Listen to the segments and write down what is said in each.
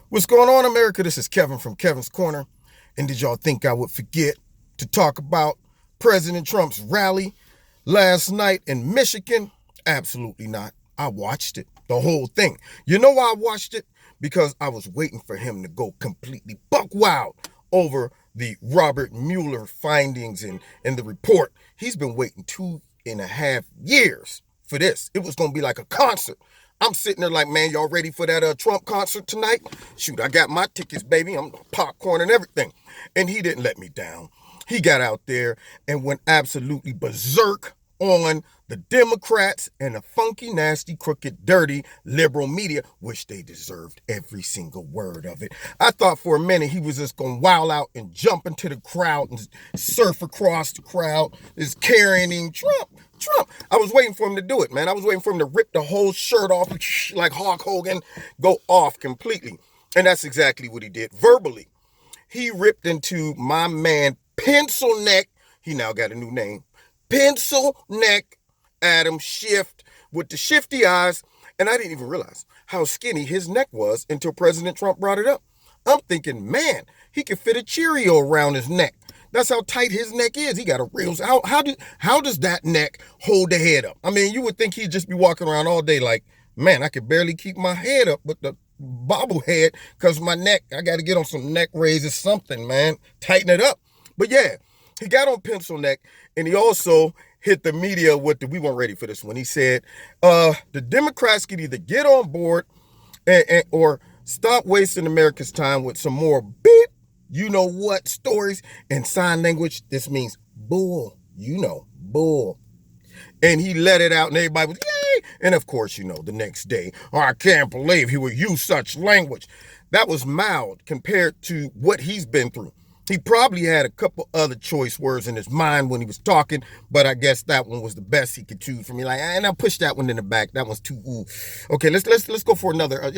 What's going on, America? This is Kevin from Kevin's Corner. And did y'all think I would forget to talk about President Trump's rally last night in Michigan? Absolutely not. I watched it, the whole thing. You know why I watched it? Because I was waiting for him to go completely buck wild over the Robert Mueller findings and the report. He's been waiting 2.5 years for this. It was going to be like a concert. I'm sitting there like, man, y'all ready for that Trump concert tonight? Shoot, I got my tickets, baby. I'm popcorn and everything. And he didn't let me down. He got out there and went absolutely berserk on the Democrats and the funky, nasty, crooked, dirty liberal media, which they deserved every single word of it. I thought for a minute he was just going to wild out and jump into the crowd and surf across the crowd, is carrying Trump. I was waiting for him to do it, man. I was waiting for him to rip the whole shirt off like Hulk Hogan, go off completely. And that's exactly what he did. Verbally, he ripped into my man Pencil Neck. He now got a new name. Pencil Neck Adam Schiff with the shifty eyes. And I didn't even realize how skinny his neck was until President Trump brought it up. I'm thinking, man, he could fit a Cheerio around his neck. That's how tight his neck is. He got a real... How does that neck hold the head up? I mean, you would think he'd just be walking around all day like, man, I could barely keep my head up with the bobblehead because my neck, I got to get on some neck raises, something, man. Tighten it up. But yeah, he got on Pencil Neck, and he also hit the media with we weren't ready for this one. He said, the Democrats could either get on board or stop wasting America's time with some more beep, you know what stories. In sign language, this means bull, bull. And he let it out and everybody was, yay. And of course, the next day, I can't believe he would use such language. That was mild compared to what he's been through. He probably had a couple other choice words in his mind when he was talking, but I guess that one was the best he could choose for me. Like, and I'll push that one in the back. That one's too, ooh. Okay, let's go for another,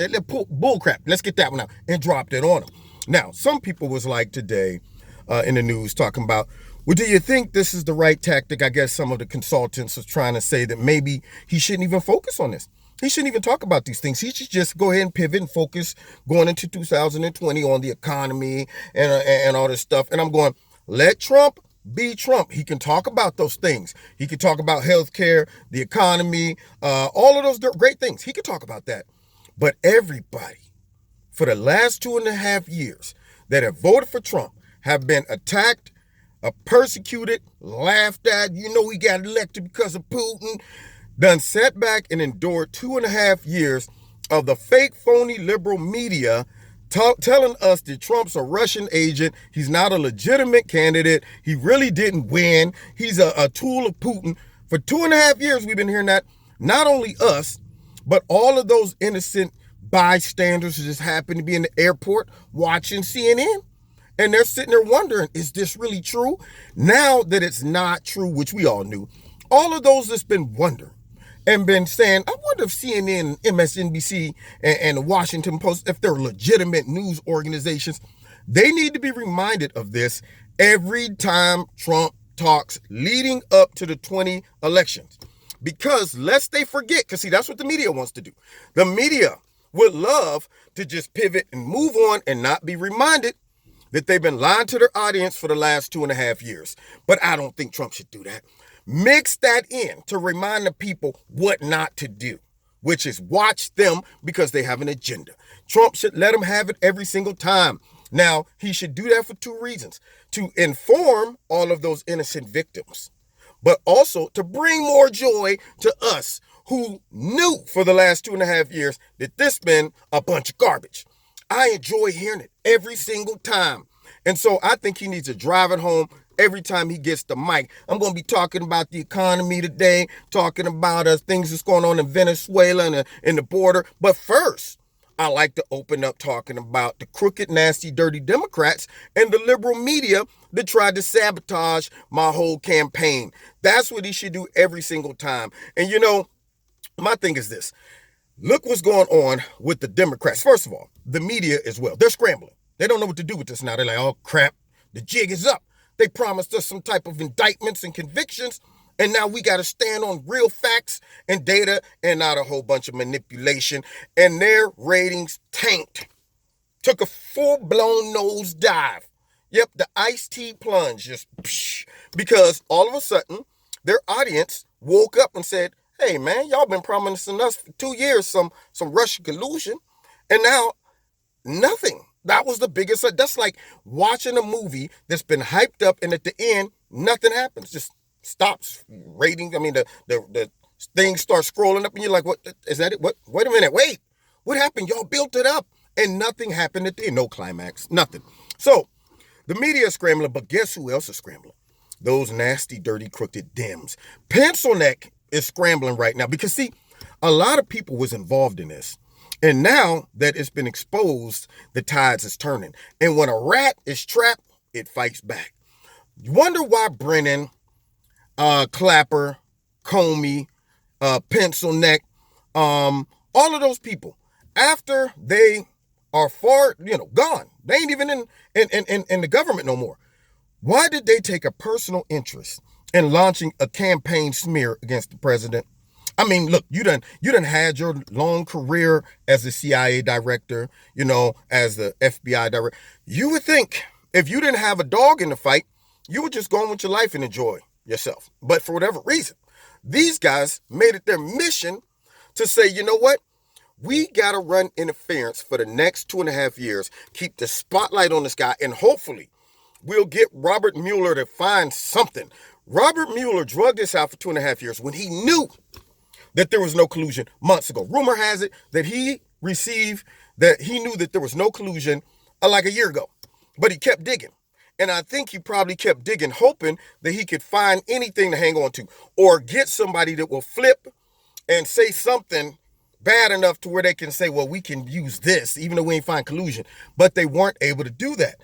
bull crap. Let's get that one out, and dropped it on him. Now, some people was like today in the news talking about, well, do you think this is the right tactic? I guess some of the consultants was trying to say that maybe he shouldn't even focus on this. He shouldn't even talk about these things. He should just go ahead and pivot and focus going into 2020 on the economy and all this stuff. And I'm going, let Trump be Trump. He can talk about those things. He can talk about healthcare, the economy, all of those great things. He can talk about that. But everybody for the last 2.5 years that have voted for Trump have been attacked, persecuted, laughed at. He got elected because of Putin. Done sat back and endured 2.5 years of the fake, phony liberal media telling us that Trump's a Russian agent. He's not a legitimate candidate. He really didn't win. He's a tool of Putin. For 2.5 years, we've been hearing that. Not only us, but all of those innocent bystanders who just happen to be in the airport watching CNN. And they're sitting there wondering, is this really true? Now that it's not true, which we all knew, all of those that's been wondering and been saying, I wonder if CNN, MSNBC, and the Washington Post, if they're legitimate news organizations, they need to be reminded of this every time Trump talks leading up to the 20 elections. Because lest they forget, because see, that's what the media wants to do. The media would love to just pivot and move on and not be reminded that they've been lying to their audience for the last 2.5 years. But I don't think Trump should do that. Mix that in to remind the people what not to do, which is watch them because they have an agenda. Trump should let them have it every single time. Now, he should do that for 2 reasons. To inform all of those innocent victims, but also to bring more joy to us who knew for the last 2.5 years that this been a bunch of garbage. I enjoy hearing it every single time. And so I think he needs to drive it home every time he gets the mic. I'm going to be talking about the economy today, talking about things that's going on in Venezuela and in the border. But first, I like to open up talking about the crooked, nasty, dirty Democrats and the liberal media that tried to sabotage my whole campaign. That's what he should do every single time. And my thing is this. Look what's going on with the Democrats. First of all, the media as well. They're scrambling. They don't know what to do with this now. They're like, oh, crap, the jig is up. They promised us some type of indictments and convictions, and now we got to stand on real facts and data and not a whole bunch of manipulation. And their ratings tanked Took a full-blown nosedive. Yep, the iced tea plunge, just psh, because all of a sudden their audience woke up and said, "Hey man, y'all been promising us for 2 years some Russian collusion, and now nothing." That was the biggest. That's like watching a movie that's been hyped up, and at the end, nothing happens. Just stops rating. I mean, the thing starts scrolling up, and you're like, "What is that? What? Wait a minute. Wait, what happened? Y'all built it up, and nothing happened at the end. No climax. Nothing." So the media is scrambling, but guess who else is scrambling? Those nasty, dirty, crooked Dems. Pencil neck is scrambling right now because see, a lot of people was involved in this. And now that it's been exposed, the tides is turning. And when a rat is trapped, it fights back. You wonder why Brennan, Clapper, Comey, Pencil Neck, all of those people, after they are far, gone, they ain't even in the government no more. Why did they take a personal interest in launching a campaign smear against the president? I mean, look, you done had your long career as the CIA director, as the FBI director. You would think if you didn't have a dog in the fight, you would just go on with your life and enjoy yourself. But for whatever reason, these guys made it their mission to say, you know what? We got to run interference for the next 2.5 years, keep the spotlight on this guy, and hopefully we'll get Robert Mueller to find something. Robert Mueller drugged this out for 2.5 years when he knew that there was no collusion months ago. Rumor has it that he knew that there was no collusion like a year ago, but he kept digging. And I think he probably kept digging, hoping that he could find anything to hang on to or get somebody that will flip and say something bad enough to where they can say, well, we can use this, even though we ain't find collusion. But they weren't able to do that.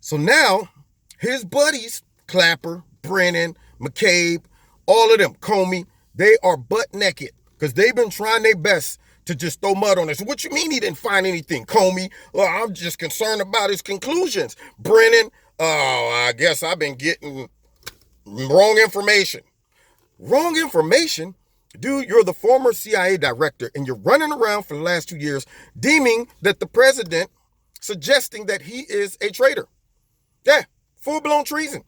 So now his buddies, Clapper, Brennan, McCabe, all of them, Comey, they are butt naked because they've been trying their best to just throw mud on us. What you mean he didn't find anything? Comey, well, I'm just concerned about his conclusions. Brennan, oh, I guess I've been getting wrong information. Wrong information? Dude, you're the former CIA director and you're running around for the last 2 years deeming that the president, suggesting that he is a traitor. Yeah, full-blown treason.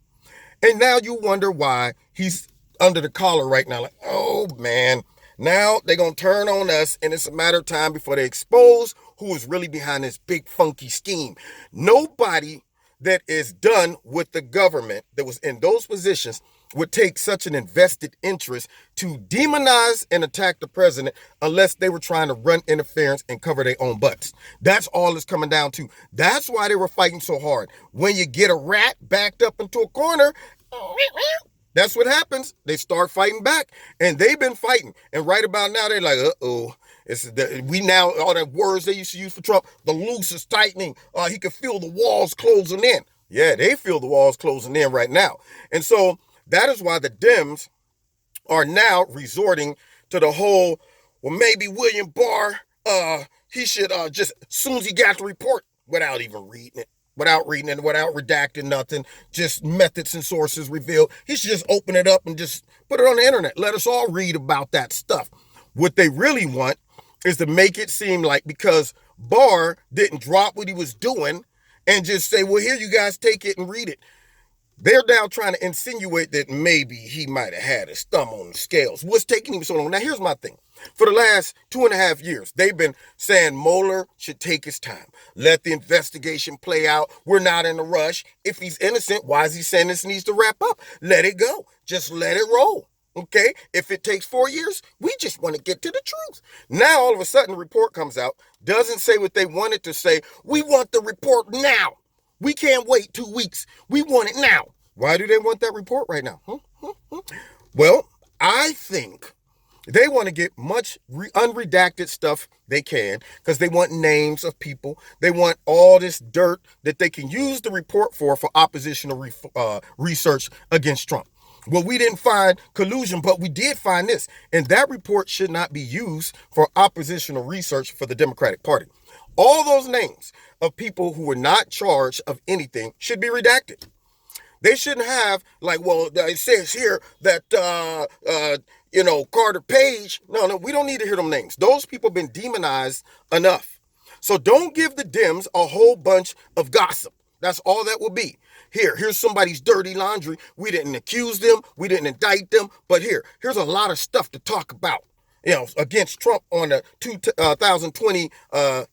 And now you wonder why he's under the collar right now. Like, oh man, now they're going to turn on us and it's a matter of time before they expose who is really behind this big funky scheme. Nobody that is done with the government that was in those positions would take such an invested interest to demonize and attack the president unless they were trying to run interference and cover their own butts. That's all it's coming down to. That's why they were fighting so hard. When you get a rat backed up into a corner, that's what happens. They start fighting back, and they've been fighting. And right about now, they're like, we now, all the words they used to use for Trump, the loose is tightening. He can feel the walls closing in. Yeah, they feel the walls closing in right now. And so that is why the Dems are now resorting to the whole, well, maybe William Barr, he should just, as soon as he got the report, without even reading it, without redacting nothing, just methods and sources revealed, he should just open it up and just put it on the internet. Let us all read about that stuff. What they really want is to make it seem like because Barr didn't drop what he was doing and just say, well, here you guys take it and read it. They're now trying to insinuate that maybe he might have had his thumb on the scales. What's taking him so long? Now, here's my thing. For the last 2.5 years, they've been saying Mueller should take his time. Let the investigation play out. We're not in a rush. If he's innocent, why is he saying this needs to wrap up? Let it go. Just let it roll. Okay? If it takes 4 years, we just want to get to the truth. Now, all of a sudden, the report comes out, doesn't say what they wanted to say. We want the report now. We can't wait 2 weeks. We want it now. Why do they want that report right now? Well, I think they want to get much unredacted stuff they can because they want names of people. They want all this dirt that they can use the report for oppositional research against Trump. Well, we didn't find collusion, but we did find this. And that report should not be used for oppositional research for the Democratic Party. All those names of people who were not charged of anything should be redacted. They shouldn't have, like, well, it says here that, Carter Page. No, we don't need to hear them names. Those people have been demonized enough. So don't give the Dems a whole bunch of gossip. That's all that will be. Here's somebody's dirty laundry. We didn't accuse them. We didn't indict them. But here's a lot of stuff to talk about, against Trump on the 2020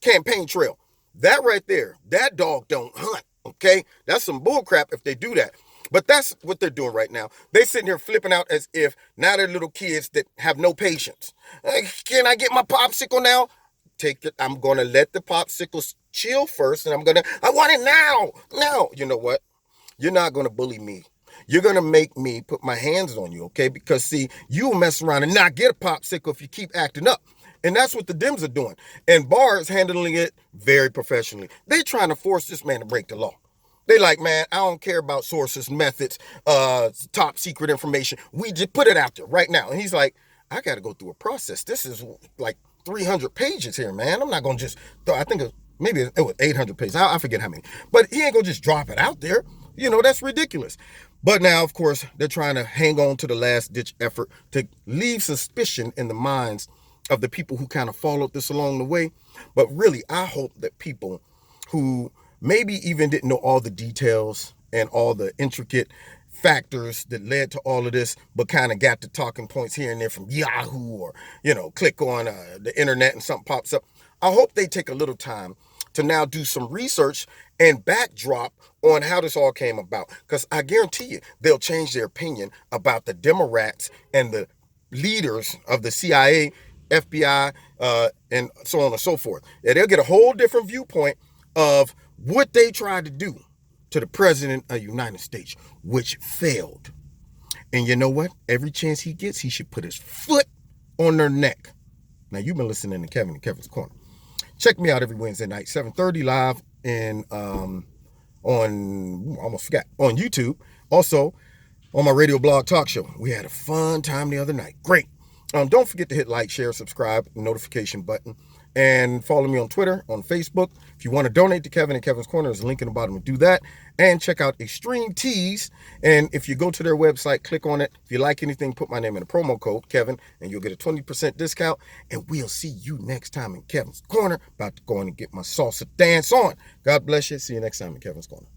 campaign trail. That right there, that dog don't hunt, okay? That's some bullcrap if they do that. But that's what they're doing right now. They sitting here flipping out as if now they're little kids that have no patience. Can I get my popsicle now? Take it. I'm going to let the popsicles chill first, and I want it now. Now, you know what? You're not going to bully me. You're going to make me put my hands on you, okay? Because, see, you'll mess around and not get a popsicle if you keep acting up. And that's what the Dems are doing. And Barr is handling it very professionally. They're trying to force this man to break the law. They like, man, I don't care about sources, methods, top secret information. We just put it out there right now. And he's like, I got to go through a process. This is like 300 pages here, man. I'm not going to just, I think maybe it was 800 pages. I forget how many. But he ain't going to just drop it out there. That's ridiculous. But now, of course, they're trying to hang on to the last-ditch effort to leave suspicion in the minds of the people who kind of followed this along the way. But really, I hope that people who maybe even didn't know all the details and all the intricate factors that led to all of this, but kind of got the talking points here and there from Yahoo or, click on the internet and something pops up. I hope they take a little time to now do some research and backdrop on how this all came about. Because I guarantee you, they'll change their opinion about the Democrats and the leaders of the CIA, FBI, and so on and so forth. Yeah, they'll get a whole different viewpoint of what they tried to do to the president of the United States, which failed. And you know what? Every chance he gets, he should put his foot on their neck. Now, you've been listening to Kevin and Kevin's Corner. Check me out every Wednesday night, 7:30 live on YouTube. Also, on my radio blog talk show. We had a fun time the other night. Great. Don't forget to hit like, share, subscribe, notification button, and follow me on Twitter, on Facebook. If you want to donate to Kevin and Kevin's Corner, there's a link in the bottom to do that. And check out Extreme Tees. And if you go to their website, click on it. If you like anything, put my name in the promo code, Kevin, and you'll get a 20% discount. And we'll see you next time in Kevin's Corner. About to go in and get my salsa dance on. God bless you. See you next time in Kevin's Corner.